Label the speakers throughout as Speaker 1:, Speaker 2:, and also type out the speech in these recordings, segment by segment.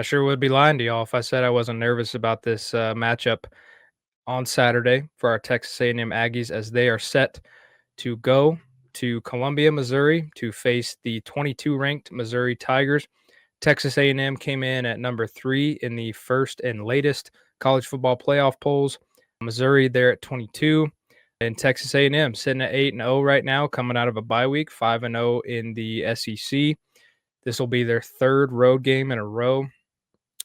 Speaker 1: I sure would be lying to y'all if I said I wasn't nervous about this matchup on Saturday for our Texas A&M Aggies as they are set to go to Columbia, Missouri to face the 22 ranked Missouri Tigers. Texas A&M came in at number 3 in the first and latest college football playoff polls. Missouri there at 22, and Texas A&M sitting at 8-0 right now, coming out of a bye week, 5-0 in the SEC. This will be their third road game in a row.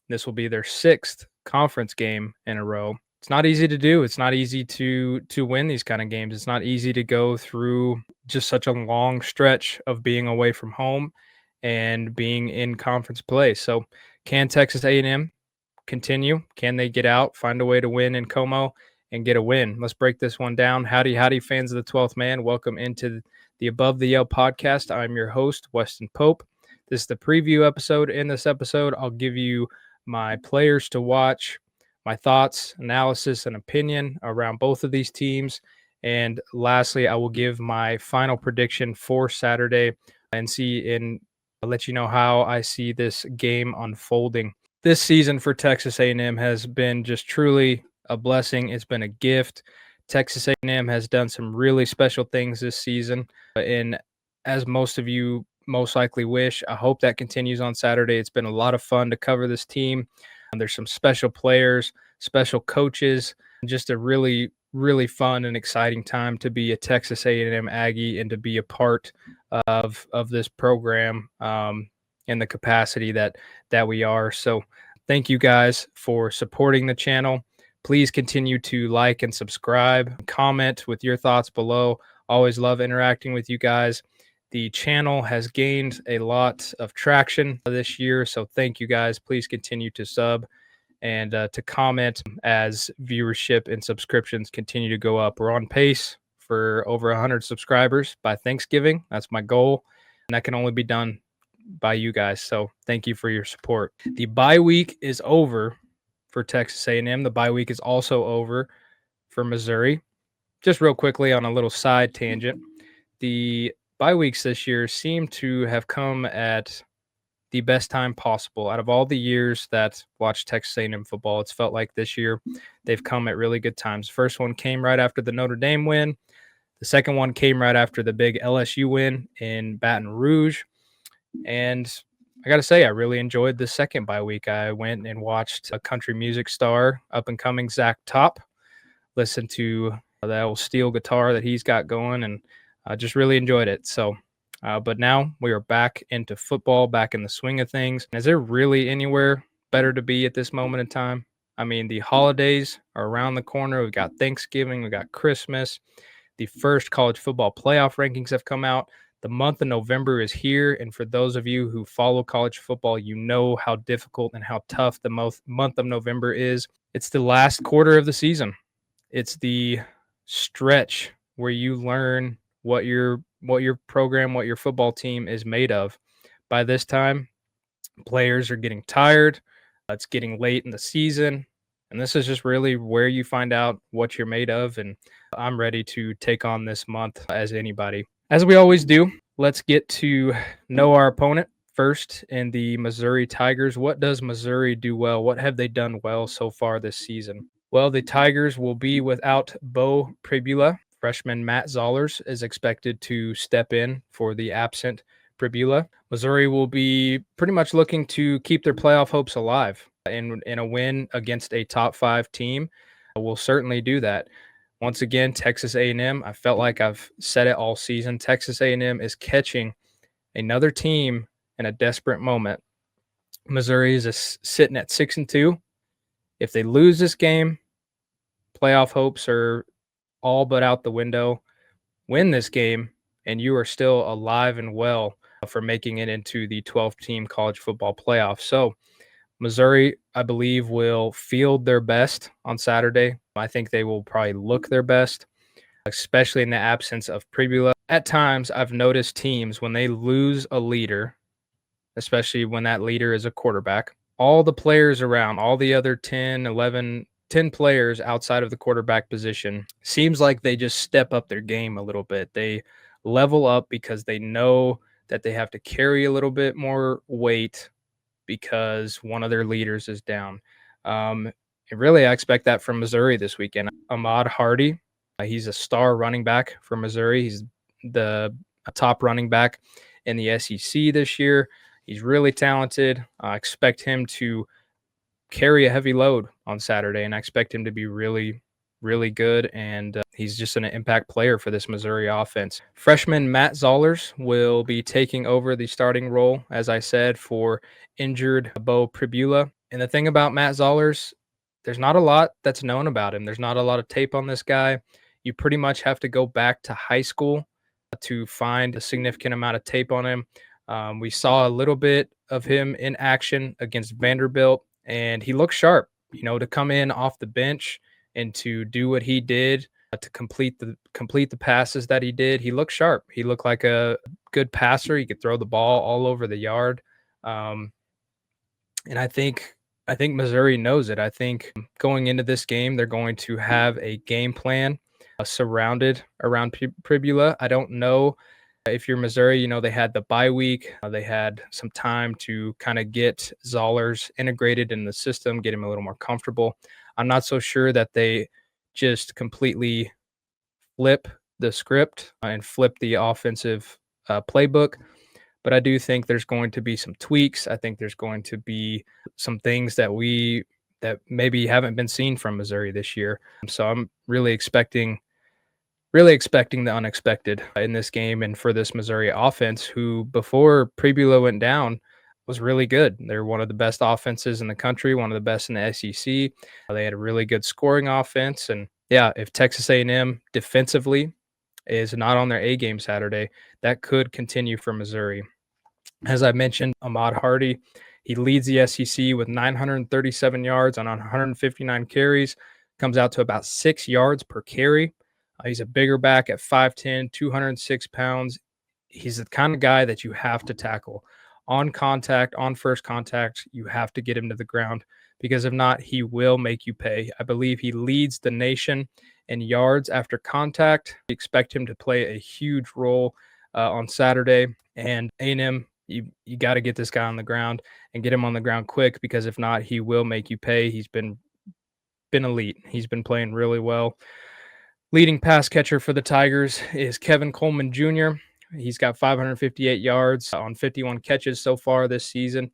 Speaker 1: This will be their sixth conference game in a row. It's not easy to do. It's not easy to win these kind of games. It's not easy to go through just such a long stretch of being away from home and being in conference play. So, can Texas A&M continue? Can they get out, find a way to win in Como and get a win? Let's break this one down. Howdy, fans of the 12th man. Welcome into the Above the Yell podcast. I'm your host, Weston Pope. This is the preview episode. In this episode, I'll give you my players to watch, my thoughts, analysis, and opinion around both of these teams. And lastly, I will give my final prediction for Saturday and I'll let you know how I see this game unfolding. This season for Texas A&M has been just truly a blessing. It's been a gift. Texas A&M has done some really special things this season, and as most of you most likely wish, I hope that continues on Saturday. It's been a lot of fun to cover this team. There's some special players, special coaches, just a really, really fun and exciting time to be a Texas A&M Aggie and to be a part of this program in the capacity that we are. So thank you guys for supporting the channel. Please continue to like and subscribe, comment with your thoughts below. Always love interacting with you guys. The channel has gained a lot of traction this year, so thank you guys. Please continue to sub and to comment as viewership and subscriptions continue to go up. We're on pace for over 100 subscribers by Thanksgiving. That's my goal, and that can only be done by you guys, so thank you for your support. The bye week is over for Texas A&M. The bye week is also over for Missouri. Just real quickly on a little side tangent, the bye weeks this year seem to have come at the best time possible. Out of all the years that watched Texas A&M football, it's felt like this year they've come at really good times. First one came right after the Notre Dame win. The second one came right after the big LSU win in Baton Rouge. And I got to say, I really enjoyed the second bye week. I went and watched a country music star, up-and-coming Zach Top, listened to that old steel guitar that he's got going, and I just really enjoyed it. So, but now we are back into football, back in the swing of things. Is there really anywhere better to be at this moment in time? I mean, the holidays are around the corner. We've got Thanksgiving, we've got Christmas. The first college football playoff rankings have come out. The month of November is here, and for those of you who follow college football, you know how difficult and how tough the month of November is. It's the last quarter of the season. It's the stretch where you learn what your program, what your football team is made of. By this time, players are getting tired. It's getting late in the season, and this is just really where you find out what you're made of, and I'm ready to take on this month as anybody. As we always do, let's get to know our opponent first in the Missouri Tigers. What does Missouri do well? What have they done well so far this season? Well, the Tigers will be without Bo Pribula. Freshman Matt Zollers is expected to step in for the absent Pribula. Missouri will be pretty much looking to keep their playoff hopes alive. In a win against a top 5 team, will certainly do that. Once again, Texas A&M, I felt like I've said it all season. Texas A&M is catching another team in a desperate moment. Missouri is sitting at 6-2. If they lose this game, playoff hopes are all but out the window. Win this game, and you are still alive and well for making it into the 12-team college football playoff. So Missouri, I believe, will field their best on Saturday. I think they will probably look their best, especially in the absence of Pribula. At times, I've noticed teams, when they lose a leader, especially when that leader is a quarterback, all the players around, all the other 10 players outside of the quarterback position, seems like they just step up their game a little bit. They level up because they know that they have to carry a little bit more weight because one of their leaders is down. Um, and really, I expect that from Missouri this weekend. Ahmad Hardy, he's a star running back for Missouri. He's the top running back in the SEC this year. He's really talented. I expect him to carry a heavy load on Saturday, and I expect him to be really, really good. And he's just an impact player for this Missouri offense. Freshman Matt Zollers will be taking over the starting role, as I said, for injured Bo Pribula. And the thing about Matt Zollers, there's not a lot that's known about him. There's not a lot of tape on this guy. You pretty much have to go back to high school to find a significant amount of tape on him. We saw a little bit of him in action against Vanderbilt, and he looked sharp. To come in off the bench and to do what he did, to complete the passes that he did, he looked sharp. He looked like a good passer. He could throw the ball all over the yard, um, and I think Missouri knows it. I think going into this game, they're going to have a game plan surrounded around Pribula. I don't know if you're Missouri, they had the bye week. They had some time to kind of get Zollers integrated in the system, get him a little more comfortable. I'm not so sure that they just completely flip the script and flip the offensive playbook. But I do think there's going to be some tweaks. I think there's going to be some things that maybe haven't been seen from Missouri this year. So I'm really expecting the unexpected in this game and for this Missouri offense, who before Pribula went down was really good. They're one of the best offenses in the country, one of the best in the SEC. They had a really good scoring offense, and yeah, if Texas A&M defensively is not on their A game Saturday, that could continue for Missouri. As I mentioned, Ahmad Hardy, he leads the SEC with 937 yards on 159 carries, comes out to about 6 yards per carry. He's a bigger back at 5'10, 206 pounds. He's the kind of guy that you have to tackle on contact, on first contact. You have to get him to the ground because if not, he will make you pay. I believe he leads the nation in yards after contact. We expect him to play a huge role on Saturday. And A&M, you got to get this guy on the ground and get him on the ground quick because if not, he will make you pay. He's been elite. He's been playing really well. Leading pass catcher for the Tigers is Kevin Coleman Jr. He's got 558 yards on 51 catches so far this season.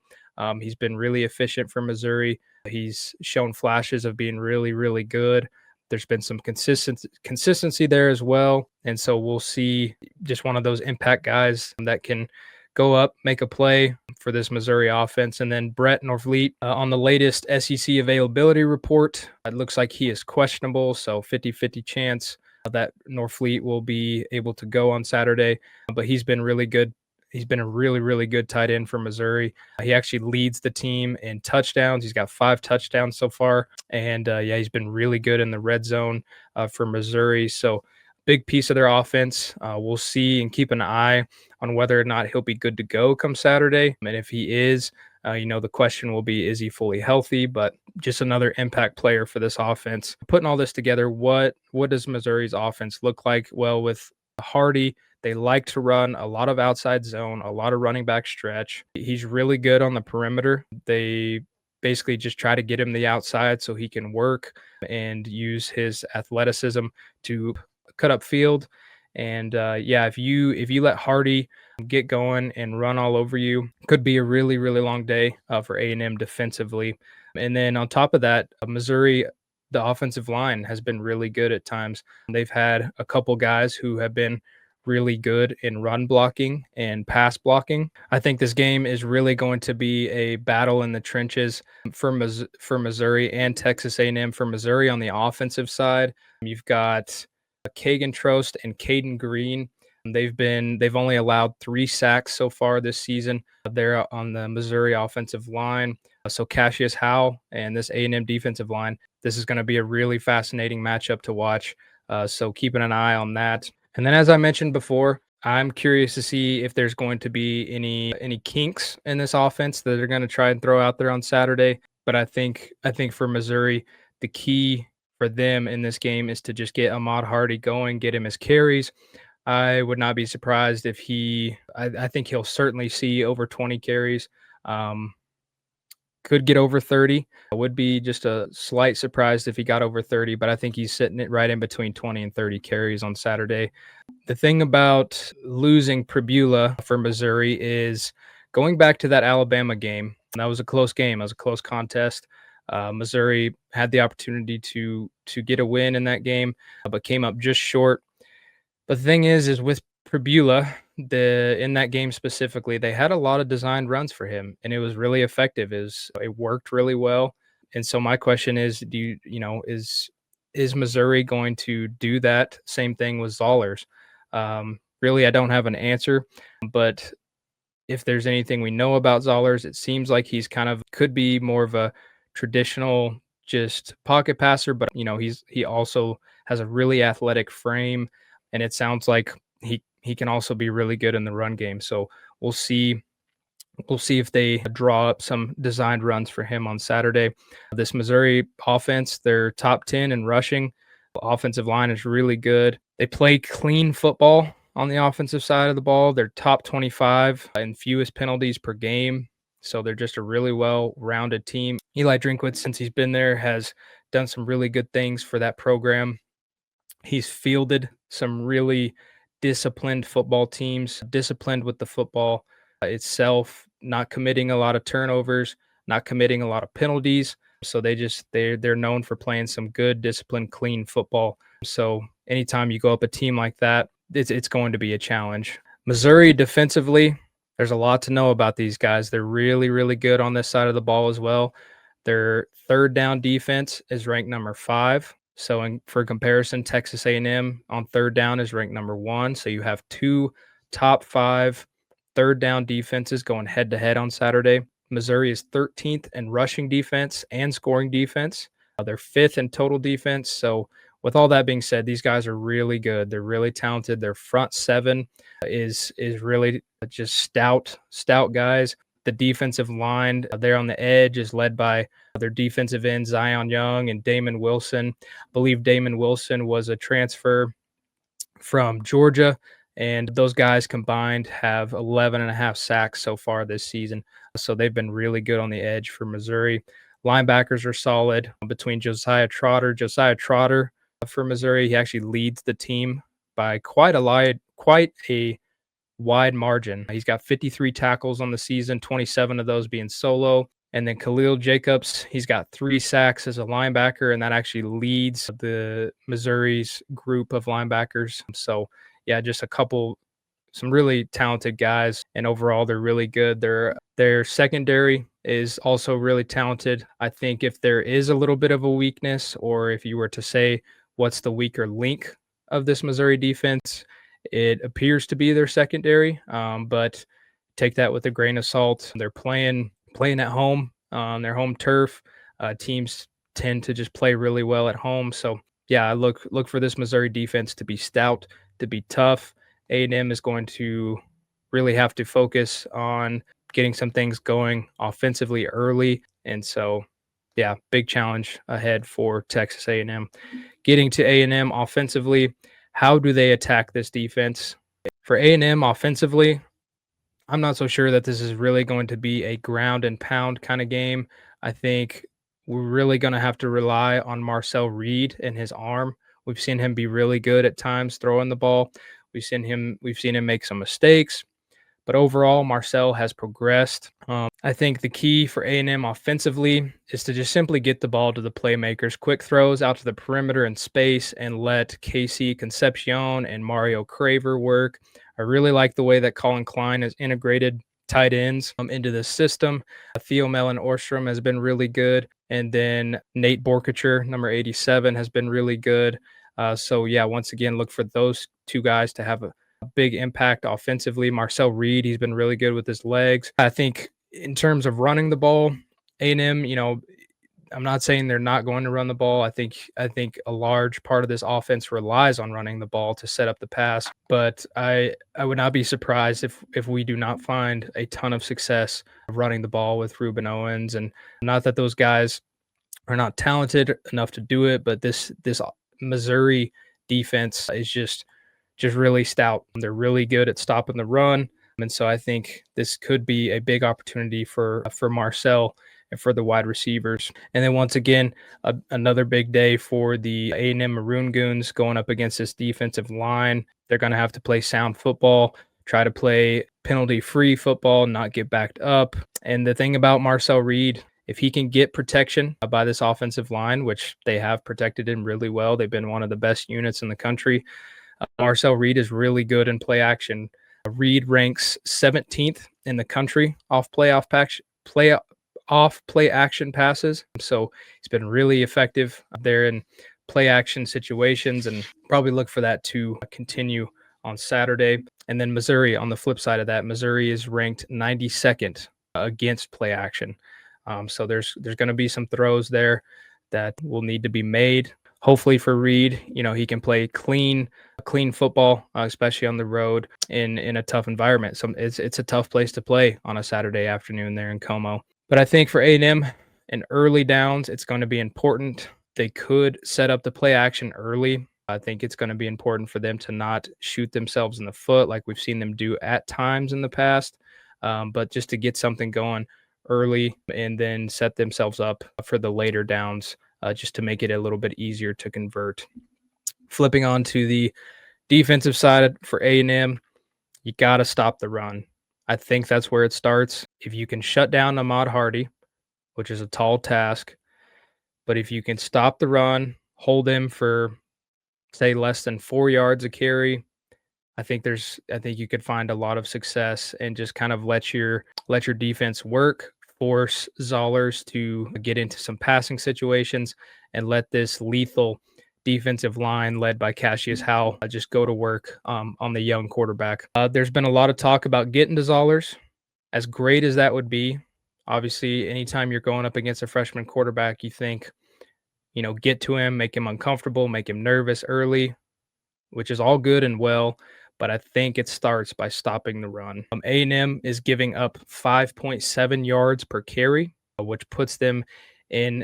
Speaker 1: He's been really efficient for Missouri. He's shown flashes of being really, really good. There's been some consistency there as well. And so we'll see just one of those impact guys that can go up, make a play for this Missouri offense. And then Brett Norfleet on the latest SEC availability report, it looks like he is questionable. So 50-50 chance that Norfleet will be able to go on Saturday. But he's been really good. He's been a really, really good tight end for Missouri. He actually leads the team in touchdowns. He's got 5 touchdowns so far. And yeah, he's been really good in the red zone for Missouri. So big piece of their offense. We'll see and keep an eye on whether or not he'll be good to go come Saturday. And if he is, the question will be, is he fully healthy? But just another impact player for this offense. Putting all this together, what does Missouri's offense look like? Well, with Hardy, they like to run a lot of outside zone, a lot of running back stretch. He's really good on the perimeter. They basically just try to get him the outside so he can work and use his athleticism to cut up field. And yeah, if you let Hardy get going and run all over you, could be a really, really long day for A&M defensively. And then on top of that, Missouri, the offensive line has been really good at times. They've had a couple guys who have been really good in run blocking and pass blocking. I think this game is really going to be a battle in the trenches for Missouri and Texas A&M. For Missouri on the offensive side, you've got Kagan Trost and Caden Green. They've only allowed 3 sacks so far this season. They're on the Missouri offensive line. So Cassius Howe and this A&M defensive line, this is going to be a really fascinating matchup to watch. So keeping an eye on that. And then, as I mentioned before, I'm curious to see if there's going to be any kinks in this offense that they're going to try and throw out there on Saturday. But I think for Missouri, the key for them in this game is to just get Ahmad Hardy going, get him his carries. I would not be surprised if I think he'll certainly see over 20 carries. could get over 30. I would be just a slight surprise if he got over 30, but I think he's sitting it right in between 20 and 30 carries on Saturday. The thing about losing Pribula for Missouri is going back to that Alabama game. That was a close game. That was a close contest. Missouri had the opportunity to get a win in that game, but came up just short. But the thing is with Pribula, in that game specifically, they had a lot of designed runs for him, and it was really effective. It worked really well. And so my question is, is Missouri going to do that same thing with Zollers? Really, I don't have an answer, but if there's anything we know about Zollers, it seems like he's kind of could be more of a traditional just pocket passer, but he also has a really athletic frame, and it sounds like he can also be really good in the run game. So we'll see. We'll see if they draw up some designed runs for him on Saturday. This Missouri offense, they're top 10 in rushing. The offensive line is really good. They play clean football on the offensive side of the ball. They're top 25 in fewest penalties per game. So they're just a really well-rounded team. Eli Drinkwitz, since he's been there, has done some really good things for that program. He's fielded some really disciplined football teams, disciplined with the football itself, not committing a lot of turnovers, not committing a lot of penalties. So they're known for playing some good, disciplined, clean football. So anytime you go up a team like that, it's going to be a challenge. Missouri defensively, there's a lot to know about these guys. They're really, really good on this side of the ball as well. Their third down defense is ranked number 5. So for comparison, Texas A&M on third down is ranked number 1. So you have 2 top 5 third down defenses going head to head on Saturday. Missouri is 13th in rushing defense and scoring defense. They're 5th in total defense. So with all that being said, these guys are really good. They're really talented. Their front 7 is really just stout guys. The defensive line there on the edge is led by their defensive end, Zion Young and Damon Wilson. I believe Damon Wilson was a transfer from Georgia, and those guys combined have 11 and a half sacks so far this season. So they've been really good on the edge for Missouri. Linebackers are solid between Josiah Trotter for Missouri. He actually leads the team by quite a wide margin. He's got 53 tackles on the season, 27 of those being solo. And then Khalil Jacobs, he's got 3 sacks as a linebacker, and that actually leads the Missouri's group of linebackers. So, yeah, just some really talented guys, and overall they're really good. Their secondary is also really talented. I think if there is a little bit of a weakness, or if you were to say what's the weaker link of this Missouri defense, it appears to be their secondary, but take that with a grain of salt. They're playing at home on their home turf. Teams tend to just play really well at home. So yeah, I look for this Missouri defense to be stout, to be tough. A&M is going to really have to focus on getting some things going offensively early. And so, yeah, big challenge ahead for Texas A&M. Getting to A&M offensively, how do they attack this defense? For A&M offensively, I'm not so sure that this is really going to be a ground and pound kind of game. I think we're really going to have to rely on Marcel Reed and his arm. We've seen him be really good at times throwing the ball. We've seen him make some mistakes, but overall, Marcel has progressed. I think the key for A&M offensively is to just simply get the ball to the playmakers, quick throws out to the perimeter in space, and let Casey Concepcion and Mario Craver work. I really like the way that Colin Klein has integrated tight ends into the system. Theo Mellon Orstrom has been really good. And then Nate Borkacher, number 87, has been really good. So, yeah, once again, look for those 2 guys to have a big impact offensively. Marcel Reed, he's been really good with his legs. I think in terms of running the ball, A&M, I'm not saying they're not going to run the ball. I think a large part of this offense relies on running the ball to set up the pass. But I would not be surprised if we do not find a ton of success running the ball with Ruben Owens. And not that those guys are not talented enough to do it, but this Missouri defense is just really stout. They're really good at stopping the run. And so I think this could be a big opportunity for Marcel and for the wide receivers. And then once again, another big day for the A&M Maroon Goons going up against this defensive line. They're going to have to play sound football, try to play penalty-free football, not get backed up. And the thing about Marcel Reed, if he can get protection by this offensive line, which they have protected him really well, they've been one of the best units in the country. Marcel Reed is really good in play action. Reed ranks 17th in the country off play action passes. So he's been really effective there in play action situations, and probably look for that to continue on Saturday. And then Missouri, on the flip side of that, Missouri is ranked 92nd against play action. So there's going to be some throws there that will need to be made. Hopefully for Reed, he can play clean football, especially on the road in a tough environment. So it's a tough place to play on a Saturday afternoon there in Como. But I think for A&M in early downs, it's going to be important. They could set up the play action early. I think it's going to be important for them to not shoot themselves in the foot like we've seen them do at times in the past, but just to get something going early and then set themselves up for the later downs, just to make it a little bit easier to convert. Flipping on to the defensive side for A&M, you got to stop the run. I think that's where it starts. If you can shut down Ahmad Hardy, which is a tall task, but if you can stop the run, hold him for, say, less than 4 yards a carry, I think you could find a lot of success and just kind of let your defense work, force Zollers to get into some passing situations, and let this lethal defensive line led by Cassius Howell just go to work on the young quarterback. There's been a lot of talk about getting to Zollers. As great as that would be, obviously, anytime you're going up against a freshman quarterback, you think, get to him, make him uncomfortable, make him nervous early, which is all good and well, but I think it starts by stopping the run. A&M is giving up 5.7 yards per carry, which puts them in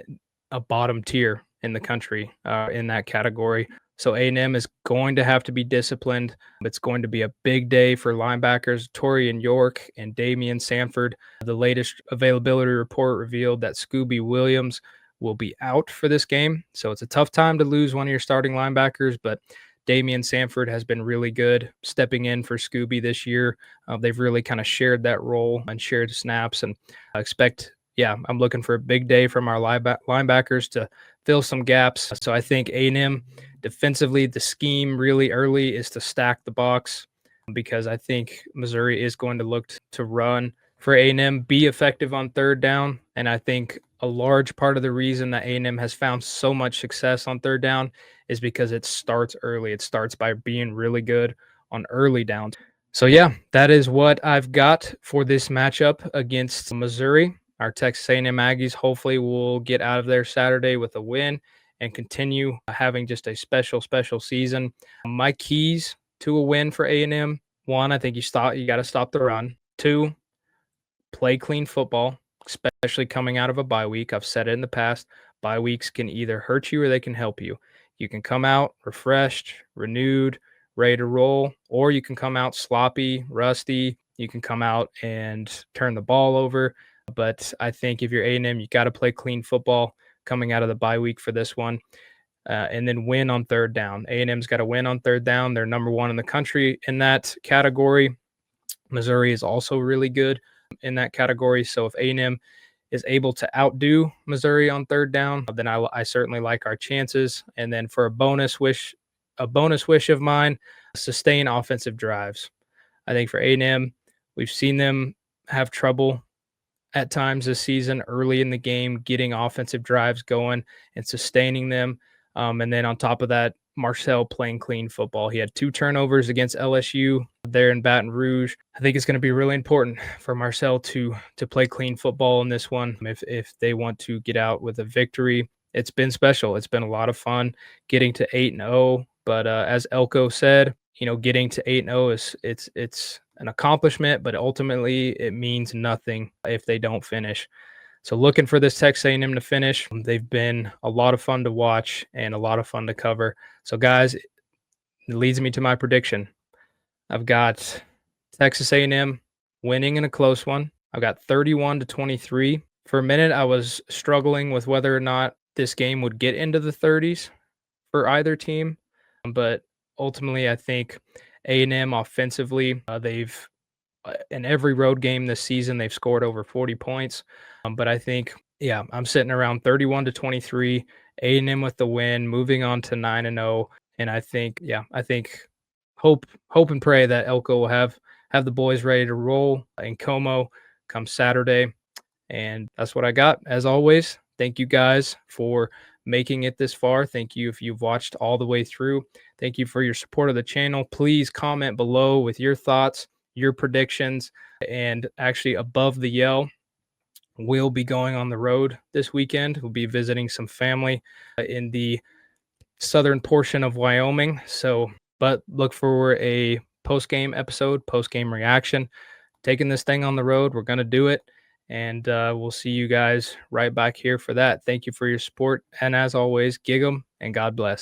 Speaker 1: a bottom tier in the country in that category. So A&M is going to have to be disciplined. It's going to be a big day for linebackers Torian York and Damian Sanford. The latest availability report revealed that Scooby Williams will be out for this game. So it's a tough time to lose one of your starting linebackers, but Damian Sanford has been really good stepping in for Scooby this year. They've really kind of shared that role and shared snaps, and I'm looking for a big day from our linebackers to fill some gaps. So I think A&M defensively, the scheme really early is to stack the box, because I think Missouri is going to look to run. For A&M, be effective on third down, and I think a large part of the reason that A&M has found so much success on third down is because it starts early. It starts by being really good on early downs. So yeah, that is what I've got for this matchup against Missouri. Our Texas A&M Aggies hopefully will get out of there Saturday with a win and continue having just a special season. My keys to a win for A&M: 1, I think you got to stop the run. 2, play clean football, especially coming out of a bye week. I've said it in the past, bye weeks can either hurt you or they can help you. You can come out refreshed, renewed, ready to roll, or you can come out sloppy, rusty. You can come out and turn the ball over. But I think if you're A&M, you got to play clean football coming out of the bye week for this one, and then win on third down. A&M's got to win on third down. They're number 1 in the country in that category. Missouri is also really good in that category. So if A&M is able to outdo Missouri on third down, then I certainly like our chances. And then for a bonus wish of mine, sustain offensive drives. I think for A&M, we've seen them have trouble at times this season early in the game, getting offensive drives going and sustaining them. And then on top of that, Marcel playing clean football. He had 2 turnovers against LSU there in Baton Rouge. I think it's going to be really important for Marcel to play clean football in this one if they want to get out with a victory. It's been special. It's been a lot of fun getting to 8-0. But as Elko said, getting to 8-0 it's an accomplishment, but ultimately it means nothing if they don't finish. So looking for this Texas A&M to finish. They've been a lot of fun to watch and a lot of fun to cover. So guys, it leads me to my prediction. I've got Texas A&M winning in a close one. I've got 31-23 For a minute, I was struggling with whether or not this game would get into the 30s for either team, but ultimately, I think A&M offensively, they've in every road game this season, they've scored over 40 points. But I think, yeah, I'm sitting around 31 to 23, A&M with the win, moving on to 9-0. And I think, yeah, I think hope and pray that Elko will have the boys ready to roll in Como come Saturday. And that's what I got. As always, thank you guys for making it this far. Thank you if you've watched all the way through. Thank you for your support of the channel. Please comment below with your thoughts, your predictions, and actually above the yell. We'll be going on the road this weekend. We'll be visiting some family in the southern portion of Wyoming. So, but look for a post game episode, post game reaction. Taking this thing on the road. We're going to do it. And we'll see you guys right back here for that. Thank you for your support. And as always, gig 'em and God bless.